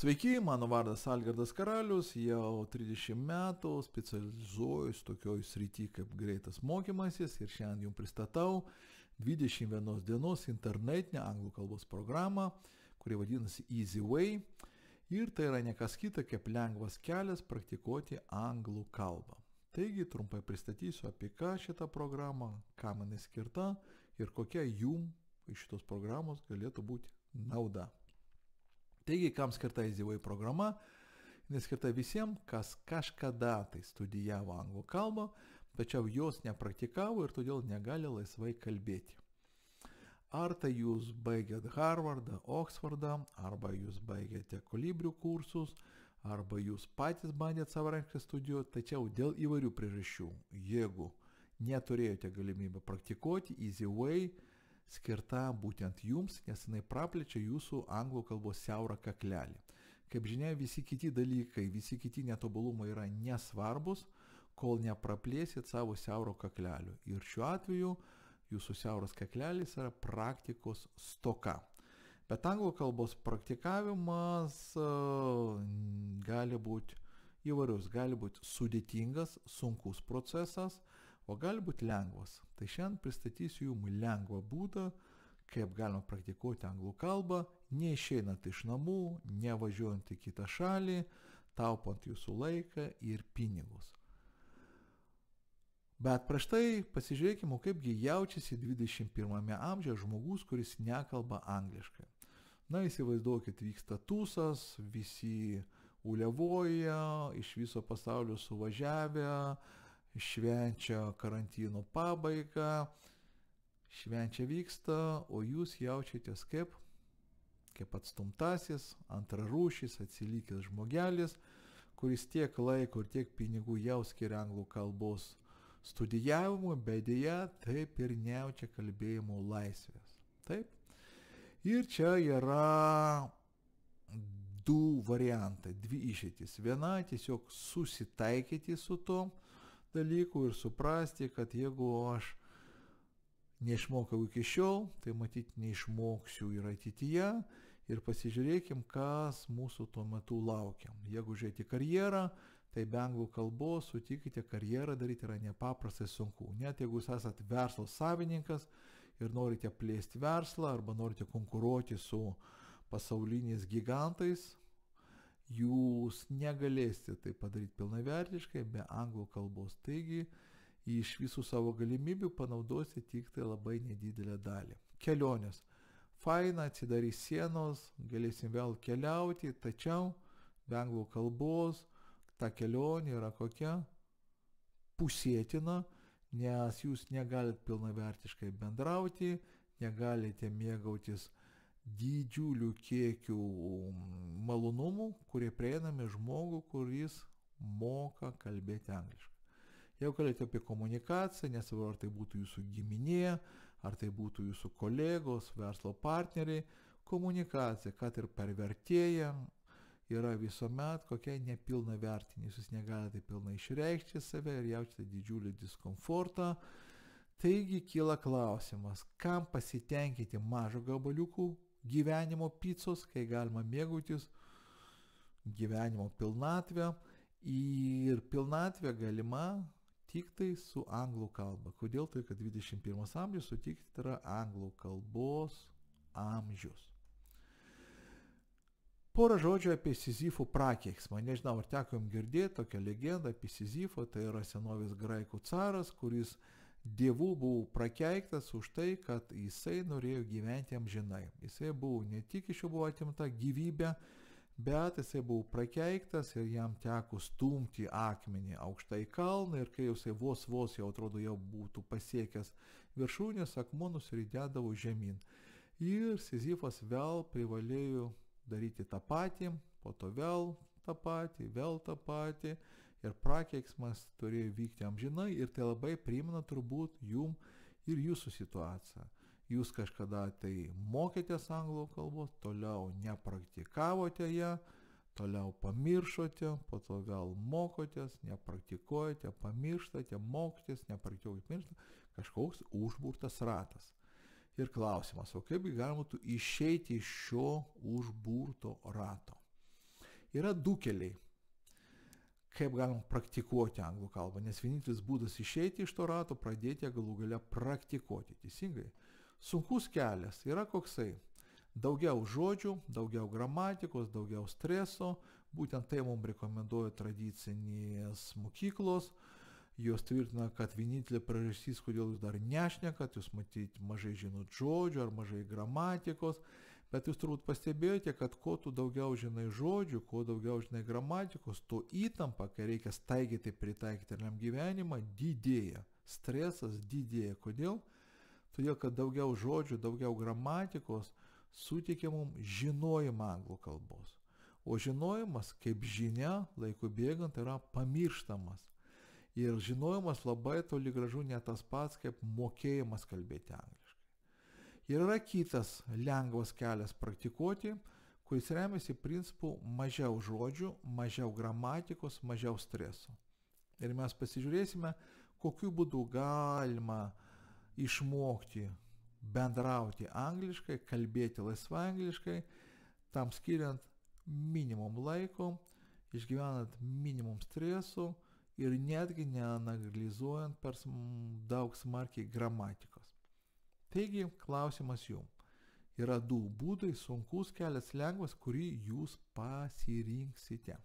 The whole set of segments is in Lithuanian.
Sveiki, mano vardas Algirdas Karalius, jau 30 metų specializuojuosi tokioj srity kaip greitas mokymasis ir šiandien jums pristatau 21 dienos internetinę anglų kalbos programą, kuri vadinasi Easy Way ir tai yra nekas kita kaip lengvas kelias praktikuoti anglų kalbą. Taigi trumpai pristatysiu apie ką šitą programą, kam jinai skirta ir kokia jums iš šitos programos galėtų būti nauda. Taigi, kam skirta Easy Way programa? Jis skirta visiems, kas kažkada tai studijavo anglų kalbą, tačiau jos nepraktikavo ir todėl negali laisvai kalbėti. Ar tai jūs baigėt Harvardą, Oksfordą, arba jūs baigėte kolibrių kursus, arba jūs patys bandėt savarankiškai studijuoti, tačiau dėl įvairių priežasčių, jeigu neturėjote galimybę praktikuoti, Easy Way skirta būtent jums, nes jinai praplečia jūsų anglų kalbos siaurą kaklelį. Kaip žinia, visi kiti dalykai, visi kiti netobulumai yra nesvarbus, kol nepraplėsit savo siauro kaklelio. Ir šiuo atveju jūsų siauras kaklelis yra praktikos stoka. Bet anglų kalbos praktikavimas gali būti įvairius, gali būti sudėtingas, sunkus procesas, o gali būti lengvas. Tai šiandien pristatysiu jums lengvą būdą, kaip galima praktikuoti anglų kalbą, neišeinant iš namų, nevažiuojant į kitą šalį, taupant jūsų laiką ir pinigus. Bet prieš tai pasižiūrėkime, kaipgi jaučiasi 21 amžiaus žmogus, kuris nekalba angliškai. Na, įsivaizduokit, vyksta tūsas, visi uliavoja, iš viso pasaulio suvažiavę, švenčia karantino pabaigą, švenčia vyksta, o jūs jaučiatės kaip atstumtasis, antrarūšis, atsilikęs žmogelis, kuris tiek laiko ir tiek pinigų jau skiria anglų kalbos studijavimui, bet deja taip ir nejaučia kalbėjimo laisvės. Taip. Ir čia yra du variantai, dvi išeitys. Viena tiesiog susitaikyti su to dalykų ir suprasti, kad jeigu aš neišmokau iki šiol, tai matyti neišmoksiu ir ateityje ir pasižiūrėkim, kas mūsų tuo metu laukia. Jeigu žiūrėti karjerą, tai be anglų kalbos, sutikite, karjerą daryti yra nepaprastai sunku. Net jeigu jūs esate verslo savininkas ir norite plėsti verslą arba norite konkuruoti su pasauliniais gigantais, jūs negalėsite tai padaryti pilnavertiškai be anglų kalbos. Taigi, iš visų savo galimybių panaudosite tik tai labai nedidelę dalį. Kelionės. Faina, atsidarys sienos, galėsim vėl keliauti, tačiau be anglų kalbos ta kelionė yra kokia? Pusėtina, nes jūs negalite pilnavertiškai bendrauti, negalite mėgautis didžiulių kiekių malonumų, kurie prieinami žmogų, kuris moka kalbėti angliškai. Jau kalbėti apie komunikaciją, nesvarbu, ar tai būtų jūsų giminė, ar tai būtų jūsų kolegos, verslo partneriai, komunikacija, kad ir per vertėją, yra visuomet kokia nepilna vertinė. Jūs negalite pilnai išreikšti save ir jaučiate didžiulį diskomfortą. Taigi kyla klausimas, kam pasitenkinti mažo gabaliukų gyvenimo picos, kai galima mėgautis gyvenimo pilnatvę, ir pilnatvė galima tik tai su anglų kalba. Kodėl? Tai, kad 21 amžius, sutikit, yra anglų kalbos amžius. Porą žodžių apie Sizifo prakeiksmą. Nežinau, ar teko jums girdėti tokią legendą apie Sizifą, tai yra senovės graikų caras, kuris dievų buvo prakeiktas už tai, kad jisai norėjo gyventi amžinai. Jisai buvo ne tik iš jo buvo atimta gyvybė, bet jisai buvo prakeiktas ir jam teko stumti akmenį aukštai kalną ir kai jisai vos jau atrodo jau būtų pasiekęs viršūnės, akmuo nusiridėdavo žemyn. Ir Sizifas vėl privalėjo daryti tą patį, po to vėl tą patį ir prakeiksmas turėjo vykti amžinai ir tai labai primena turbūt jum ir jūsų situaciją. Jūs kažkada tai mokėtės anglų kalbos, toliau nepraktikavote ją, toliau pamiršote, po to vėl mokotės, nepraktikuojate, pamirštate, mokotės, nepraktikuojate, pamirštate, kažkoks užburtas ratas. Ir klausimas, o kaip galima išeiti iš šio užburto rato? Yra du keliai, kaip galim praktikuoti anglų kalbą, nes vienintelis būdas išeiti iš to rato, pradėti galų gale praktikuoti, teisingai. Sunkus kelias yra koksai. Daugiau žodžių, daugiau gramatikos, daugiau streso, būtent tai mums rekomenduoja tradicinės mokyklos. Jos tvirtina, kad vienintelė priežastis, kodėl jūs dar nešnekat, jūs matyti mažai žinot žodžių ar mažai gramatikos, bet jūs turbūt pastebėjote, kad kuo tu daugiau žinai žodžių, kuo daugiau žinai gramatikos, tuo įtampa, kai reikia staigiai tai pritaikyti realiam gyvenimą, didėja. Stresas didėja. Kodėl? Todėl, kad daugiau žodžių, daugiau gramatikos suteikia mums žinojimą anglų kalbos. O žinojimas, kaip žinia, laiku bėgant yra pamirštamas. Ir žinojimas labai toli gražu ne tas pats, kaip mokėjimas kalbėti angliškai. Ir yra kitas lengvas kelias praktikuoti, kuris remiasi principu mažiau žodžių, mažiau gramatikos, mažiau streso. Ir mes pasižiūrėsime, kokiu būdu galima išmokti bendrauti angliškai, kalbėti laisvai angliškai, tam skiriant minimum laiko, išgyvenant minimum streso ir netgi neanalizuojant per daug smarkiai gramatikos. Taigi, klausimas jums. Yra du būdai, sunkus kelias, lengvas, kurį jūs pasirinksite.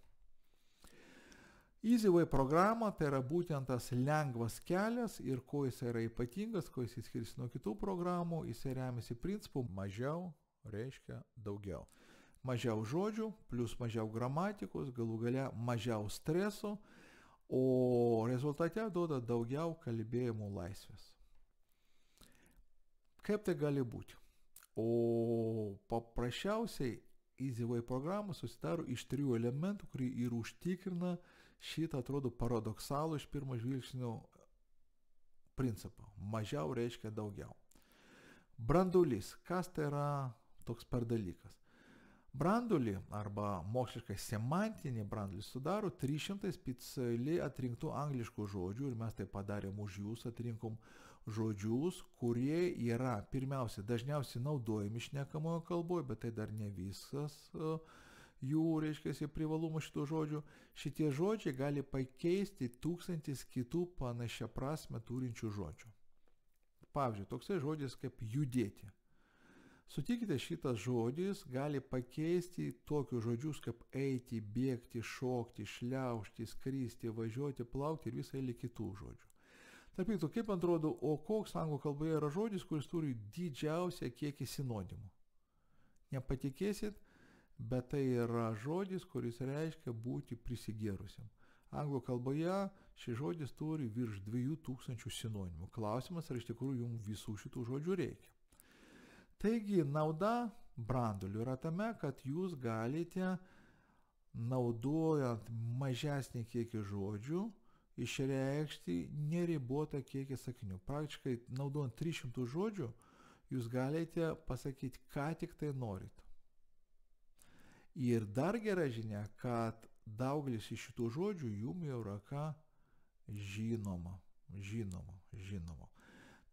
EasyWay programa tai yra būtent tas lengvas kelias ir kuo jis yra ypatingas, kuo jis skiriasi nuo kitų programų, jis remiasi principu mažiau reiškia daugiau. Mažiau žodžių, plus mažiau gramatikos, galų gale mažiau streso, o rezultate duoda daugiau kalbėjimo laisvės. Kaip tai gali būti? O paprasčiausiai EasyWay programa susidaro iš 3 elementų, kurie ir užtikrina šitą, atrodo, paradoksalų iš pirmo žvilgsnio principą. Mažiau reiškia daugiau. Branduolys. Kas tai yra toks per dalykas? Branduolį arba moksliškai semantinį branduolį sudaro 300 specialiai atrinktų angliškų žodžių ir mes tai padarėm už jūs, atrinkom žodžius, kurie yra pirmiausia dažniausiai naudojami šnekamojo kalboje, bet tai dar ne visas jų, reiškia, privalumų šitų žodžių. Šitie žodžiai gali pakeisti 1000 kitų panašią prasme turinčių žodžių. Pavyzdžiui, toksai žodis kaip judėti. Sutikite, šitas žodis gali pakeisti tokius žodžius kaip eiti, bėgti, šokti, šliaužti, skristi, važiuoti, plaukti ir visą eilę kitų žodžių. Tarp kitų, kaip atrodo, o koks anglų kalboje yra žodis, kuris turi didžiausią kiekį sinonimų? Nepatikėsit, bet tai yra žodis, kuris reiškia būti prisigėrusiam. Anglų kalboje šis žodis turi virš 2000 sinonimų. Klausimas, ar iš tikrųjų jums visų šitų žodžių reikia. Taigi, nauda branduolių yra tame, kad jūs galite, naudojant mažesnį kiekį žodžių, išreikšti neribotą kiekį sakinių. Praktiškai, naudojant 300 žodžių, jūs galite pasakyti, ką tik tai norit. Ir dar gera žinia, kad daugelis iš šitų žodžių jums jau yra ką žinoma.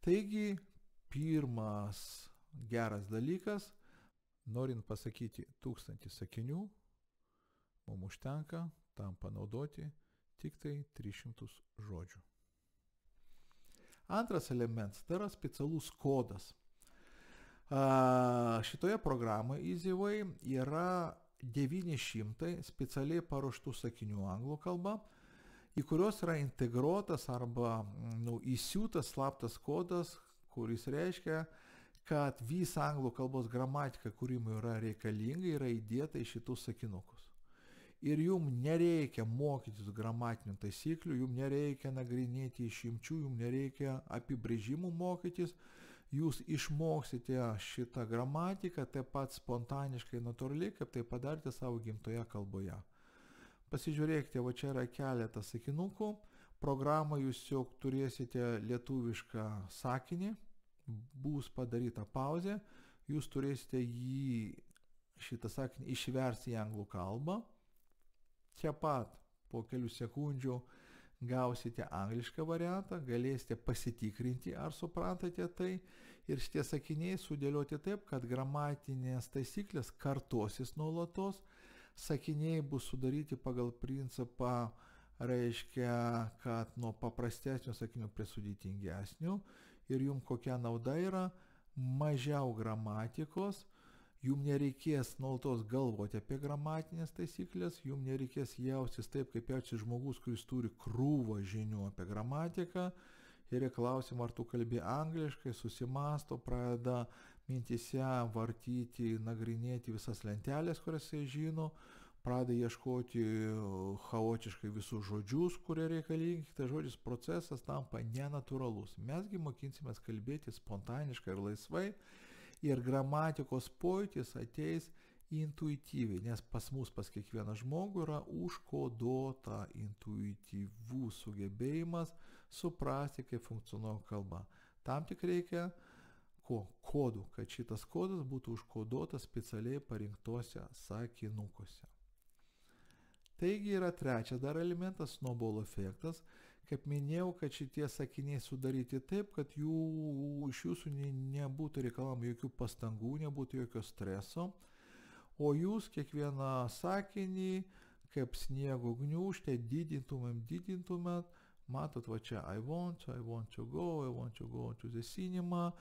Taigi, pirmas geras dalykas, norint pasakyti 1000 sakinių, mums užtenka tam panaudoti tik tai 300 žodžių. Antras elementas, tai yra specialus kodas. Šitoje programoje EasyWay yra 900 specialiai paruoštų sakinių anglų kalba, į kurios yra integruotas arba įsiūtas slaptas kodas, kuris reiškia, kad visa anglų kalbos gramatika, kuri jums yra reikalinga, yra įdėta į šitus sakinukus. Ir jums nereikia mokytis gramatinių taisyklių, jums nereikia nagrinėti išimčių, jums nereikia apibrėžimų mokytis, jūs išmoksite šitą gramatiką taip pat spontaniškai, natūraliai, kaip tai padarėte savo gimtoje kalboje. Pasižiūrėkite, va čia yra keletas sakinukų, programą jūs jau turėsite lietuvišką sakinį, bus padaryta pauzė, jūs turėsite šitą sakinį išversti į anglų kalbą. Čia pat po kelių sekundžių gausite anglišką variantą, galėsite pasitikrinti, ar suprantate tai, ir šitie sakiniai sudėlioti taip, kad gramatinės taisyklės kartosis nuolatos, sakiniai bus sudaryti pagal principą, reiškia, kad nuo paprastesnių sakinių prie sudėtingesnių ir jums kokia nauda yra mažiau gramatikos, jums nereikės nuolatos galvoti apie gramatinės taisyklės, jums nereikės jaustis taip, kaip jaučiasi žmogus, kuris turi krūvą žinių apie gramatiką ir klausimą, ar tu kalbi angliškai, susimasto, pradeda mintise vartyti, nagrinėti visas lentelės, kurias jis žino, pradeda ieškoti chaotiškai visus žodžius, kurie reikalingi, tai žodis procesas tampa nenatūralus. Mesgi mokinsimės kalbėti spontaniškai ir laisvai ir gramatikos pojūtis ateis intuityviai, nes pas mus, pas kiekvieną žmogų yra užkoduota intuityvų sugebėjimas suprasti, kaip funkcionuoja kalba. Tam tik reikia kodų, kad šitas kodas būtų užkoduotas specialiai parinktose sakinukose. Taigi yra trečias dar elementas, snowball efektas. Kaip minėjau, kad šitie sakiniai sudaryti taip, kad iš jūsų nebūtų reikalama jokių pastangų, nebūtų jokio streso, o jūs kiekvieną sakinį, kaip sniego gniūžtę, didintumėt, matot, va čia I want to go to the cinema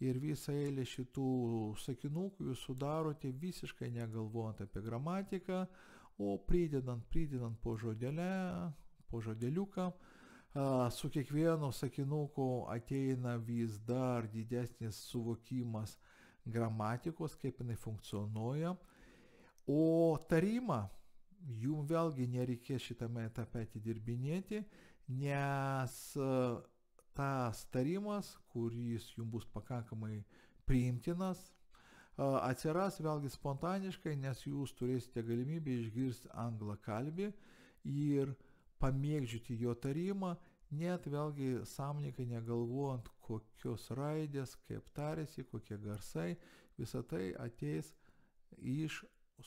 ir visą eilę šitų sakinukų jūs sudarote visiškai negalvojant apie gramatiką, o pridedant po žodeliuką, su kiekvienu sakinuku ateina vis dar didesnis suvokimas gramatikos, kaip jinai funkcionuoja, o tarimą jums vėlgi nereikės šitame etape atidirbinėti, nes tas tarimas, kuris jums bus pakankamai priimtinas, atsiras vėlgi spontaniškai, nes jūs turėsite galimybę išgirsti anglakalbį ir pamėgdžioti jo tarimą, net vėlgi sąmoningai negalvojant, kokios raidės, kaip tarėsi, kokie garsai, visa tai ateis iš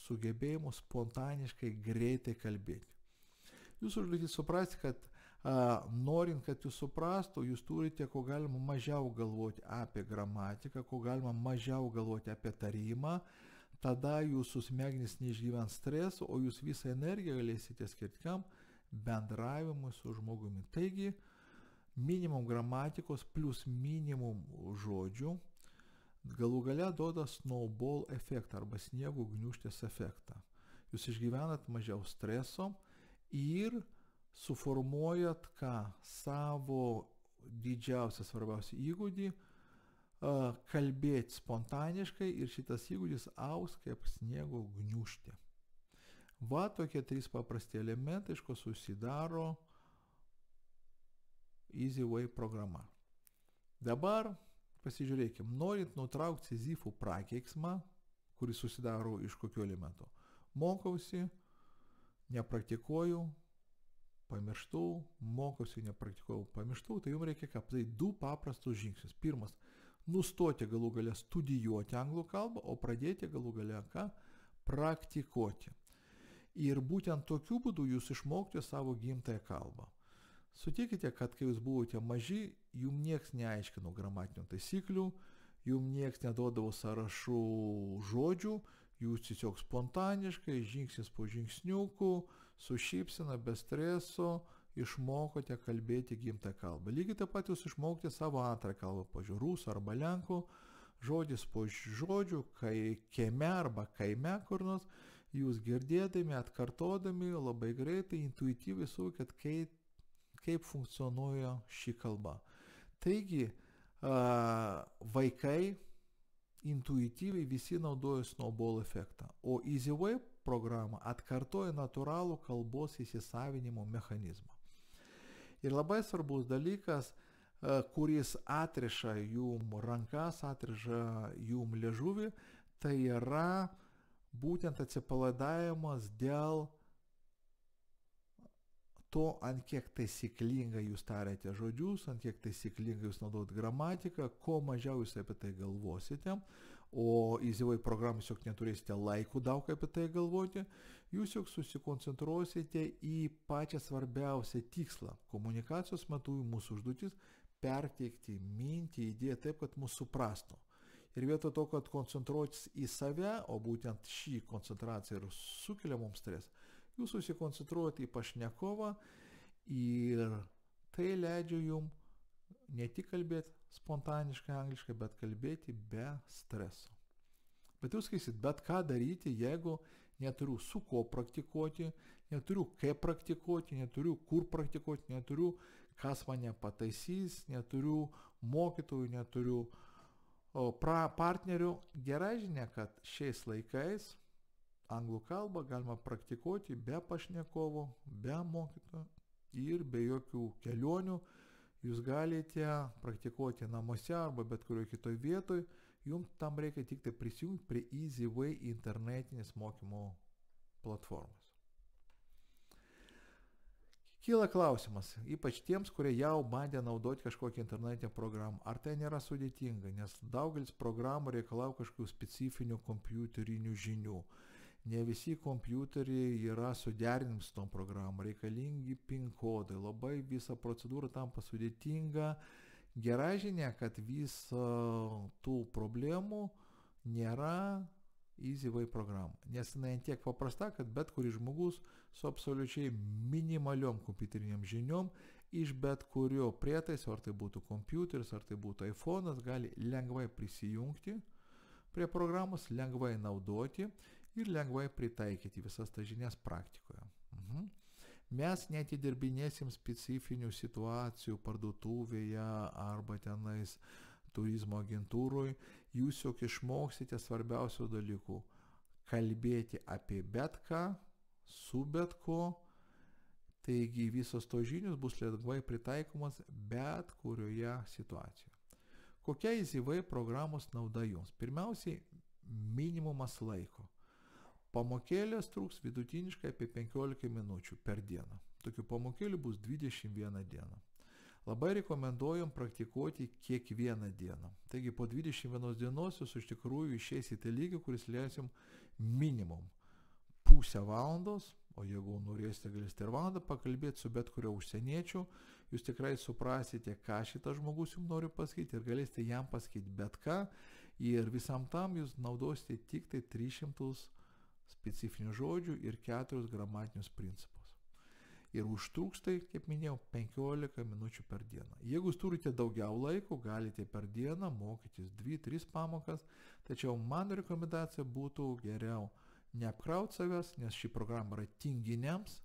sugebėjimų spontaniškai greitai kalbėti. Jūs užduotį suprasti, kad norint, kad jūs suprastų, jūs turite ko galima mažiau galvoti apie gramatiką, ko galima mažiau galvoti apie tarimą, tada jūsų smegenys neišgyvens streso, o jūs visą energiją galėsite skirti kam? Bendravimui su žmogumi. Taigi, minimum gramatikos plus minimum žodžių galų gale duoda snowball efektą arba sniego gniūžtės efektą. Jūs išgyvenat mažiau streso ir suformuojat savo didžiausią svarbiausią įgūdį kalbėti spontaniškai ir šitas įgūdis augs kaip sniego gniūžtė. Va tokie trys paprasti elementai, iš ko susidaro Easy Way programa. Dabar pasižiūrėkim, norint nutraukti Sizifų prakeiksmą, kuris susidaro iš kokių elementų. Mokausi, nepraktikuoju, pamirštu, mokausi, nepraktikuoju, pamirštu, tai jums reikia padaryti du paprastus žingsnius. Pirmas, nustoti galų gale studijuoti anglų kalbą, o pradėti galų gale praktikuoti. Ir būtent tokiu būdu jūs išmokti savo gimtąją kalbą. Sutikite, kad kai jūs buvote maži, jums nieks neaiškino gramatinių taisyklių, jums nieks neduodavo sąrašų žodžių, jūs tiesiog spontaniškai, žingsnis po žingsniukų, su šypsena, be streso, išmokote kalbėti gimtą kalbą. Lygiai taip pat jūs išmokite savo antrą kalbą, pavyzdžiui, rusų arba lenkų, žodis po žodžių, kieme arba kaime kur nors, jūs girdėdami, atkartodami labai greitai, intuityviai suvokėt, kaip funkcionuoja ši kalba. Taigi, vaikai intuityviai visi naudoja snowball efektą, o Easy Way programa atkartoja natūralų kalbos įsisavinimo mechanizmą. Ir labai svarbus dalykas, kuris atriša jum rankas, atriša jum liežuvį, tai yra būtent atsipalaidavimas dėl to, ant kiek taisyklingai jūs tariate žodžius, ant kiek taisyklingai jūs naudojate gramatiką, ko mažiau jūs apie tai galvosite, o Easy Way programą tiesiog neturėsite laikų daug apie tai galvoti, jūs tiesiog susikoncentruosite į pačią svarbiausią tikslą. Komunikacijos metu mūsų užduotis perteikti mintį, idėją taip, kad mūsų suprastų. Ir vietoj to, kad koncentruotis į save, o būtent šį koncentraciją ir sukelia mums stresą, jūs susikoncentruojate į pašnekovą ir tai leidžia jums ne tik kalbėti spontaniškai angliškai, bet kalbėti be streso. Bet jūs skaisit, bet ką daryti, jeigu neturiu su ko praktikuoti, neturiu kaip praktikuoti, neturiu kur praktikuoti, neturiu kas mane pataisys, neturiu mokytojų, neturiu partnerių. Gerai žinia, kad šiais laikais anglų kalbą galima praktikuoti be pašnekovo, be mokytojo ir be jokių kelionių. Jūs galite praktikuoti namuose arba bet kurioje kitoje vietoje. Jums tam reikia tik tai prisijungti prie EasyWay internetinės mokymo platformos. Kyla klausimas, ypač tiems, kurie jau bandė naudoti kažkokią internetinę programą. Ar tai nėra sudėtinga, nes daugelis programų reikalauja kažkokių specifinių kompiuterinių žinių. Ne visi kompiuteriai yra suderinami su tom programom, reikalingi PIN kodai, labai visa procedūra tampa sudėtinga. Gera žinia, kad visų tų problemų nėra EasyWay programų, nes jinai tiek paprasta, kad bet kuris žmogus su absoliučiai minimaliom kompiuteriniam žiniom iš bet kurio prietaiso, ar tai būtų kompiuteris, ar tai būtų iPhone'as, gali lengvai prisijungti prie programos, lengvai naudoti ir lengvai pritaikyti visas tas žinias praktikoje. Mes neatidirbinėsim specifinių situacijų parduotuvėje arba tenais turizmo agentūroje, jūs jau išmoksite svarbiausių dalykų – kalbėti apie bet ką, su bet ko, taigi visos to žinios bus lengvai pritaikomas bet kurioje situacijoje. Kokia EasyWay programos nauda jums? Pirmiausiai, minimumas laiko. Pamokėlės truks vidutiniškai apie 15 minučių per dieną. Tokių pamokėlių bus 21 dieną. Labai rekomenduojam praktikuoti kiekvieną dieną. Taigi po 21 dienos jūs iš tikrųjų išeisite lygį, kuris leisim minimum pusę valandos, o jeigu norėsite, galėsite ir valandą pakalbėti su bet kurio užsieniečiu, jūs tikrai suprasite, ką šitas žmogus jums nori pasakyti ir galėsite jam pasakyti bet ką ir visam tam jūs naudosite tik tai 300 specifinių žodžių ir 4 gramatinius principus. Ir užtruks tai, kaip minėjau, 15 minučių per dieną. Jeigu jūs turite daugiau laiko, galite per dieną mokytis 2-3 pamokas, tačiau mano rekomendacija būtų geriau neapkrauti savęs, nes ši programa yra tinginiams,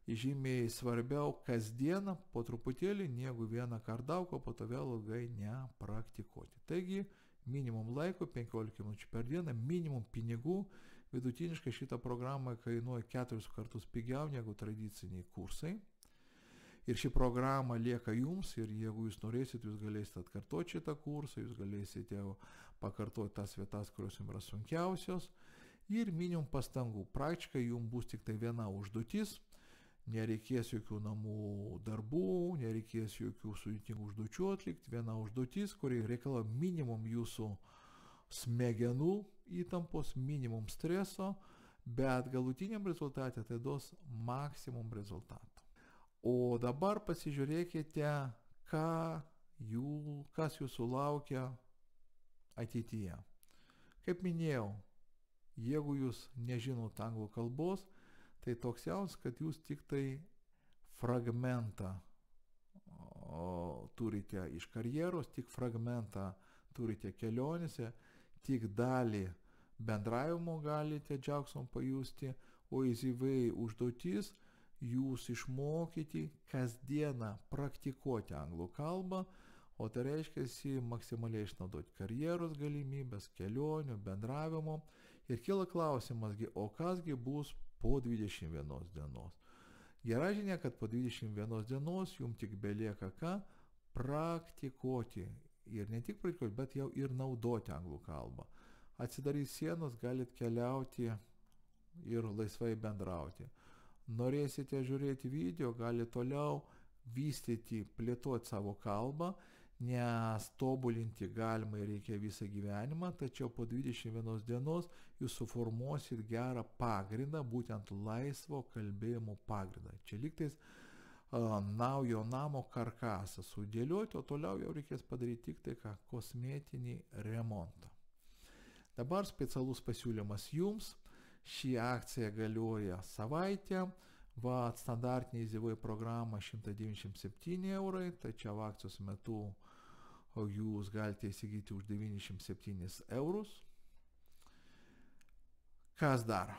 žymiai svarbiau kasdieną po truputėlį, negu vieną kartą daug, o po to vėl ilgai nepraktikuoti. Taigi, minimum laiko 15 minučių per dieną, minimum pinigų. Vidutiniškai šitą programą kainuoja 4 kartus pigiau negu tradiciniai kursai. Ir ši programa lieka jums ir jeigu jūs norėsit, jūs galėsite atkartoti šitą kursą, jūs galėsite pakartoti tas vietas, kurios jums yra sunkiausios. Ir minimum pastangų. Praktiškai jums bus tik tai viena užduotis. Nereikės jokių namų darbų, nereikės jokių sudėtingų užduočių atlikti. Viena užduotis, kuri reikalauja minimum jūsų smegenų įtampos, minimum streso, bet galutiniam rezultate tai duos maksimum rezultatų. O dabar pasižiūrėkite, kas jūsų laukia ateityje. Kaip minėjau, jeigu jūs nežinot anglų kalbos, tai toks jausmas, kad jūs tik tai fragmentą turite iš karjeros, tik fragmentą turite kelionėse, tik dalį bendravimo galite džiaugsmą pajusti, o EasyWay užduotis jūs išmokyti kasdieną praktikuoti anglų kalbą, o tai reiškia maksimaliai išnaudoti karjeros galimybės, kelionių, bendravimo. Ir kyla klausimas, o kasgi bus po 21 dienos. Gera žinia, kad po 21 dienos jums tik belieka ką praktikuoti. Ir ne tik praktikuoti, bet jau ir naudoti anglų kalbą. Atsidarys sienos, galit keliauti ir laisvai bendrauti. Norėsite žiūrėti video, galite toliau vystyti, plėtoti savo kalbą, nes tobulinti galima ir reikia visą gyvenimą, tačiau po 21 dienos jūs suformuosit gerą pagrindą, būtent laisvo kalbėjimo pagrindą. Čia lygtais naujo namo karkasą sudėlioti, o toliau jau reikės padaryti tik tai kosmetinį remontą. Dabar specialus pasiūlymas jums. Ši akcija galioja savaitę. Standartinė EasyWay programa 197 eurai, tačiau akcijos metu jūs galite įsigyti už 97 eurus. Kas dar?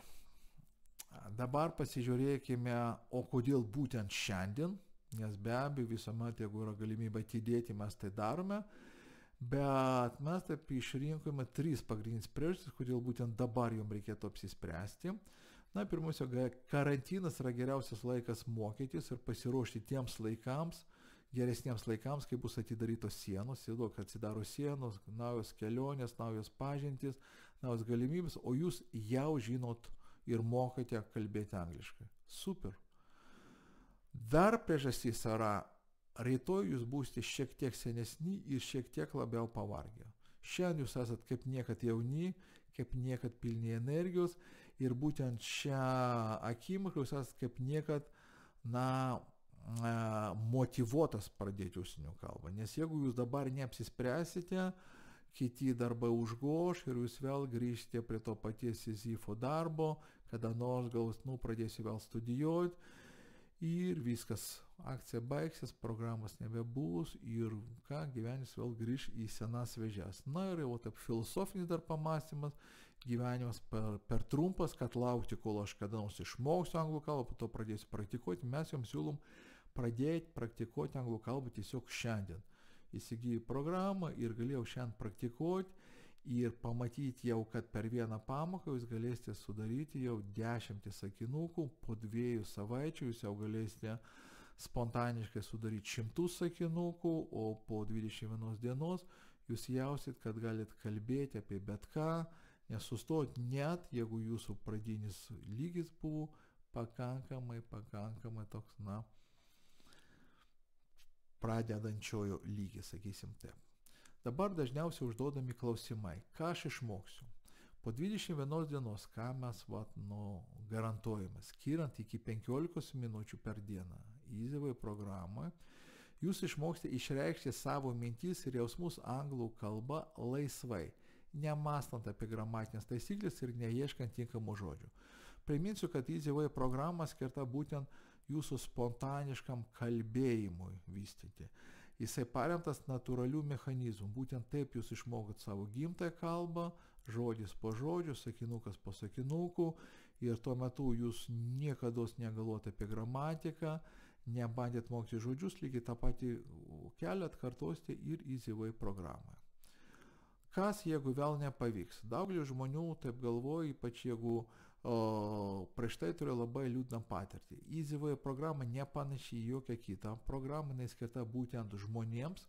Dabar pasižiūrėkime, o kodėl būtent šiandien, nes be abejo visuomet, jeigu yra galimybė atidėti, mes tai darome, bet mes taip išrinkome 3 pagrindinės priežastis, kodėl būtent dabar jums reikėtų apsispręsti. Na, pirmiausia, karantinas yra geriausias laikas mokytis ir pasiruošti tiems laikams, geresniems laikams, kai bus atidarytos sienos, įsivaizduok, atsidaro sienos, naujos kelionės, naujos pažintys, naujos galimybės, o jūs jau žinot ir mokate kalbėti angliškai. Super. Dar priežastys yra, rytoj jūs būsite šiek tiek senesni ir šiek tiek labiau pavargę. Šiandien jūs esat kaip niekad jauni, kaip niekad pilni energijos ir būtent šią akimirką jūs esat kaip niekad, motyvuotas pradėti užsienio kalbą. Nes jeigu jūs dabar neapsispręsite, kiti darbai užgoš ir jūs vėl grįžtite prie to paties Sizifo darbo, kada nors pradėsiu vėl studijuoti ir viskas, akcija baigsis, programos nebebus ir gyvenimas vėl grįž į senas vėžes. Na ir jau taip filosofinis dar pamąstymas, gyvenimas per trumpas, kad laukti, kol aš kada nors išmoksiu anglų kalbą, po to pradėsiu praktikuoti, mes jums siūlom pradėti praktikuoti anglų kalbą tiesiog šiandien. Įsigijau programą ir galėjau šiandien praktikuoti ir pamatyti jau, kad per vieną pamoką jūs galėsite sudaryti jau 10 sakinukų, po 2 savaičių jūs jau galėsite spontaniškai sudaryti 100 sakinukų, o po 21 dienos jūs jausit, kad galite kalbėti apie bet ką, nesustoti net, jeigu jūsų pradinis lygis buvo pakankamai toks, pradedančiojo lygis, sakysim taip. Dabar dažniausiai užduodami klausimai, ką aš išmoksiu. Po 21 dienos, ką mes garantuojame, skiriant iki 15 minučių per dieną EasyWay programoje, jūs išmoksite išreikšti savo mintis ir jausmus anglų kalba laisvai, nemastant apie gramatinės taisyklės ir neieškant tinkamų žodžių. Priminsiu, kad EasyWay programa skirta būtent jūsų spontaniškam kalbėjimui vystyti. Jisai paremtas natūralių mechanizmų. Būtent taip jūs išmokot savo gimtąją kalbą, žodis po žodžio, sakinukas po sakinukų ir tuo metu jūs niekada negalvojat apie gramatiką, nebandėt mokyti žodžius, lygiai tą patį kelią atkartosite ir EasyWay programoje. Kas, jeigu vėl nepavyks? Daugelis žmonių taip galvoja, ypač jeigu prieš tai turėjo labai liūdną patirtį. EasyWay programa nepanaši į jokią kitą programą, jinai skirta būtent žmonėms,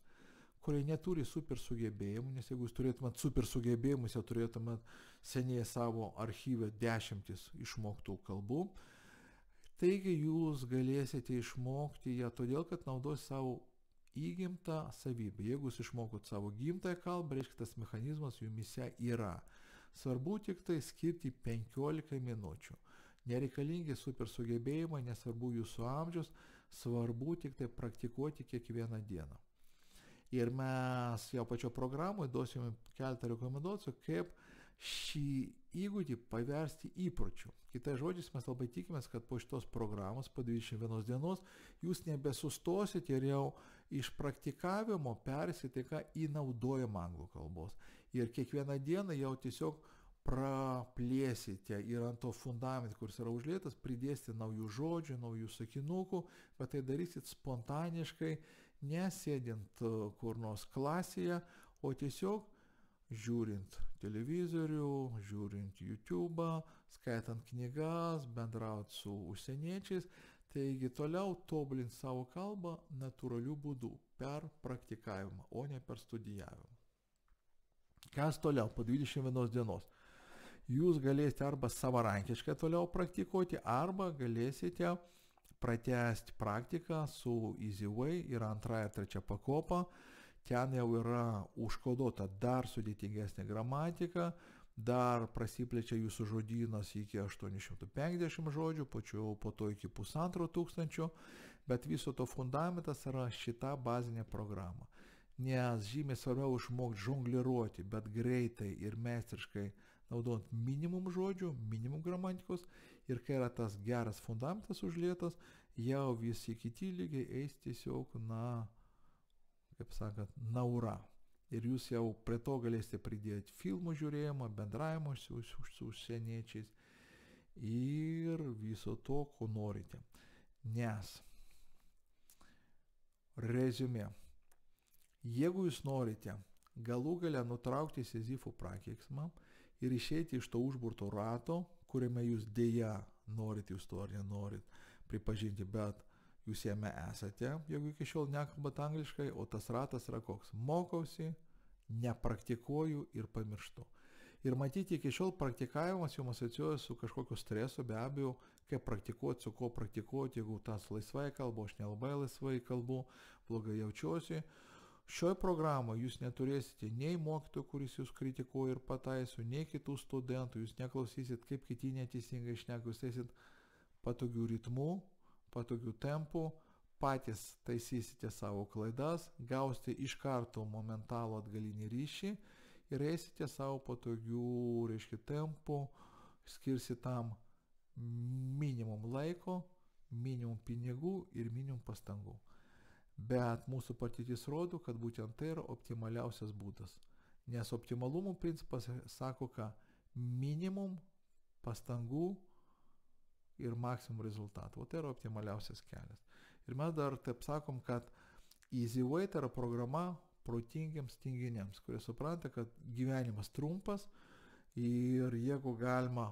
kurie neturi super sugebėjimų, nes jeigu jūs turėtumėt super sugebėjimus, jau turėtumėt seniai savo archyvę 10 išmoktų kalbų. Taigi jūs galėsite išmokti ją todėl, kad naudos savo įgimtą savybę. Jeigu jūs išmokot savo gimtąją kalbą, reiškia tas mechanizmas jumise yra. Svarbu tik tai skirti 15 minučių. Nereikalingi super sugebėjimai, nesvarbu jūsų amžius, svarbu tik tai praktikuoti kiekvieną dieną. Ir mes jau pačio programoje duosime keletą rekomendacijų, kaip šį įgūdį paversti įpročiu. Kitais žodžiais, mes labai tikimės, kad po šitos programos, po 21 dienos, jūs nebesustosite ir jau iš praktikavimo persite į naudojimą anglų kalbos. Ir kiekvieną dieną jau tiesiog praplėsite ir ant to fundamento, kuris yra užlietas, pridėsite naujų žodžių, naujų sakinukų, bet tai darysit spontaniškai, nesėdint kur nors klasėje, o tiesiog žiūrint televizorių, žiūrint YouTube, skaitant knygas, bendrauti su užsieniečiais, taigi toliau tobulint savo kalbą natūraliu būdu, per praktikavimą, o ne per studijavimą. Kas toliau po 21 dienos? Jūs galėsite arba savarankiškai toliau praktikuoti, arba galėsite pratęsti praktiką su EasyWay ir 2 ir 3 pakopa. Ten jau yra užkoduota dar sudėtingesnė gramatika, dar prasiplečia jūsų žodynas iki 850 žodžių, po to iki 1500, Bet viso to fundamentas yra šita bazinė programa. Nes žymiai svarbiau išmokti žongliruoti, bet greitai ir meistriškai naudojant minimum žodžių, minimum gramatikos. Ir kai yra tas geras fundamentas užlietas, jau visi kiti lygiai eis tiesiog, kaip sakant, naura. Ir jūs jau prie to galėsite pridėti filmų žiūrėjimą, bendravimą su užsieniečiais ir viso to, ko norite. Nes, reziumė, jeigu jūs norite galų gale nutraukti Sizifo prakeiksmą ir išeiti iš to užburto rato, kuriame jūs dėja norit, jūs to ar nenorit pripažinti, bet jūs jame esate, jeigu iki šiol nekalbat angliškai, o tas ratas yra koks: mokausi, nepraktikuoju ir pamirštu. Ir matyti, iki šiol praktikavimas jums asociuoja su kažkokiu stresu, be abejo, kaip praktikuoti, su ko praktikuoti, jeigu tas laisvai kalbu, aš nelabai laisvai kalbu, blogai jaučiuosi. Šioje programoje jūs neturėsite nei mokytojų, kuris jūs kritikuoja ir pataiso, nei kitų studentų, jūs neklausysit, kaip kiti neteisingai šneka, jūs eisit patogių ritmų, patogių tempų, patys taisysite savo klaidas, gausite iš karto momentalų atgalinį ryšį ir eisite savo patogių, tempų, skirsite tam minimum laiko, minimum pinigų ir minimum pastangų. Bet mūsų patirtis rodo, kad būtent tai yra optimaliausias būdas. Nes optimalumo principas sako, kad minimum pastangų ir maksimum rezultatų. O tai yra optimaliausias kelias. Ir mes dar taip sakom, kad Easy Way tai yra programa protingiams tinginiams, kurie supranta, kad gyvenimas trumpas ir jeigu galima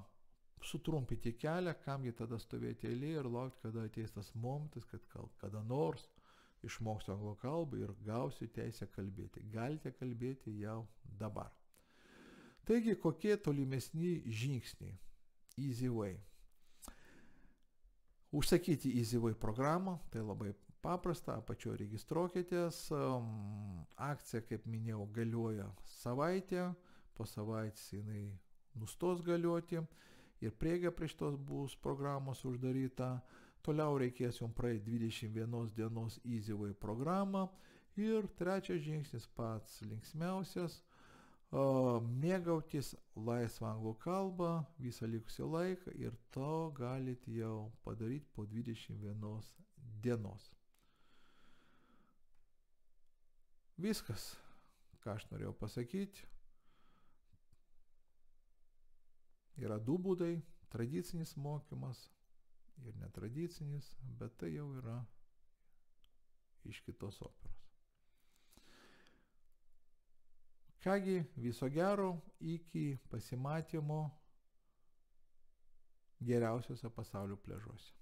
sutrumpinti kelią, kamgi tada stovėti eilėje ir laukti, kada ateis tas momentas, kad kada nors išmoksiu anglų kalbą ir gausiu teisę kalbėti. Galite kalbėti jau dabar. Taigi, kokie tolimesni žingsniai Easy Way? Užsakyti Easy Way programą, tai labai paprasta, apačioje registruokitės. Akcija, kaip minėjau, galioja savaitę, po savaitės jinai nustos galioti ir prieiga prie šitos bus programos uždaryta. Toliau reikės jums praeiti 21 dienos Easy Way programą. Ir trečias žingsnis, pats linksmiausias, mėgautis laisvą anglų kalbą visą likusį laiką ir to galite jau padaryti po 21 dienos. Viskas, ką aš norėjau pasakyti. Yra du būdai: tradicinis mokymas ir netradicinis, bet tai jau yra iš kitos operos. Kągi, viso gero, iki pasimatymo geriausiuose pasaulio pliažuose.